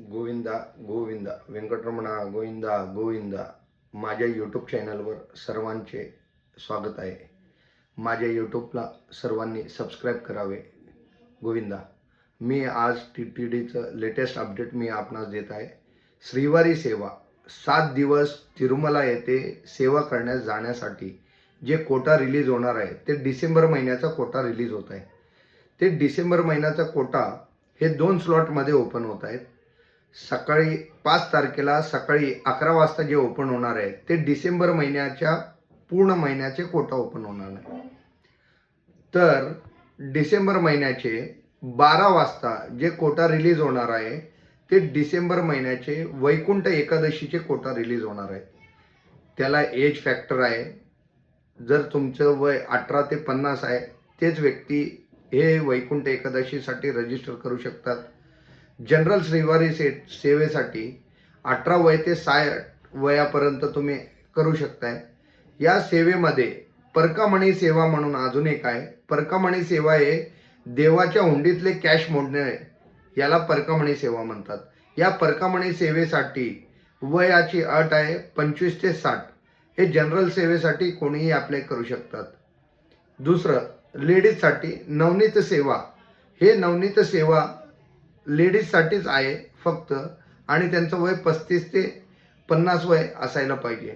गोविंदा गोविंदा व्यंकटरमणा गोविंदा गोविंदा. माझ्या यूट्यूब चॅनलवर सर्वांचे स्वागत आहे. माझ्या यूट्यूबला सर्वांनी सबस्क्राईब करावे. गोविंदा. मी आज TTDचं लेटेस्ट अपडेट मी आपणास देत आहे. श्रीवारी सेवा 7 दिवस तिरुमला येथे सेवा करण्यास जाण्यासाठी जे कोटा रिलीज होणार आहे ते डिसेंबर महिन्याचा कोटा रिलीज होत आहे. ते डिसेंबर महिन्याचा कोटा हे 2 स्लॉटमध्ये ओपन होत आहेत. सकाळी 5 तारखेला सकाळी 11 वाजता जे ओपन होणार आहे ते डिसेंबर महिन्याच्या पूर्ण महिन्याचे कोटा ओपन होणार आहे. तर डिसेंबर महिन्याचे 12 वाजता जे कोटा रिलीज होणार आहे ते डिसेंबर महिन्याचे वैकुंठ एकादशीचे कोटा रिलीज होणार आहे. त्याला एज फॅक्टर आहे. जर तुमचं वय 18 ते 50 आहे तेच व्यक्ती हे वैकुंठ एकादशीसाठी रजिस्टर करू शकतात. जनरल श्रीवारी सेवेसाठी 18 वय ते 60 वयापर्यंत तुम्ही करू शकताय. या सेवेमध्ये परकामणी सेवा म्हणून अजून एक आहे. परकामणी सेवा हे देवाच्या हुंडीतले कॅश मोडणे याला परकामणी सेवा म्हणतात. या परकामणी सेवेसाठी वयाची अट आहे 25 ते 60. हे जनरल सेवेसाठी कोणीही अप्लाय करू शकतात. दुसरं लेडीजसाठी नवनीत सेवा. हे नवनीत सेवा लेडीजसाठीच आहे फक्त, आणि त्यांचं वय 35 ते 50 वय असायला पाहिजे.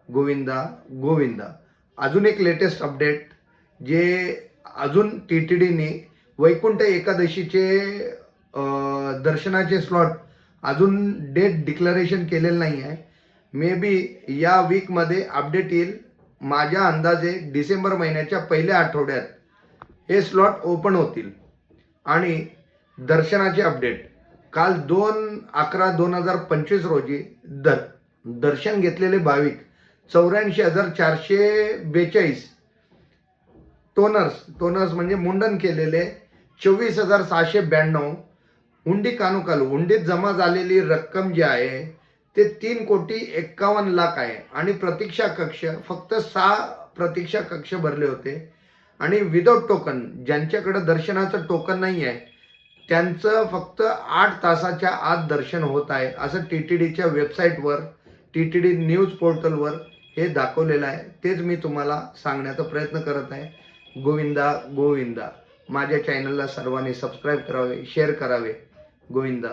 गोविंदा गोविंदा. अजून एक लेटेस्ट अपडेट जे अजून TTDने वैकुंठ एकादशीचे दर्शनाचे स्लॉट अजून डेट डिक्लेरेशन केलेलं नाही आहे. मे बी या वीकमध्ये अपडेट येईल. माझ्या अंदाजे डिसेंबर महिन्याच्या पहिल्या आठवड्यात हे स्लॉट ओपन होतील. आणि दर्शनाचे अपडेट काल 2/11/2025 रोजी दर्शन घेतलेले भाविक 84,442. टोनर्स म्हणजे मुंडन केलेले 24,692. हुंडी कानुकालू हुंडीत जमा झालेली रक्कम जी आहे ते 3,51,00,000 आहे. आणि प्रतीक्षा कक्ष फक्त 6 प्रतीक्षा कक्ष भरले होते. आणि विदाउट टोकन ज्यांच्याकडे दर्शनाचं टोकन नाही आहे त्यांचं फक्त 8 तासाच्या आत दर्शन होत आहे असं TTDच्या वेबसाईटवर TTD न्यूज पोर्टलवर हे दाखवलेलं आहे. तेच मी तुम्हाला सांगण्याचा प्रयत्न करत आहे. गोविंदा गोविंदा. माझ्या चॅनलला सर्वांनी सबस्क्राईब करावे, शेअर करावे. गोविंदा.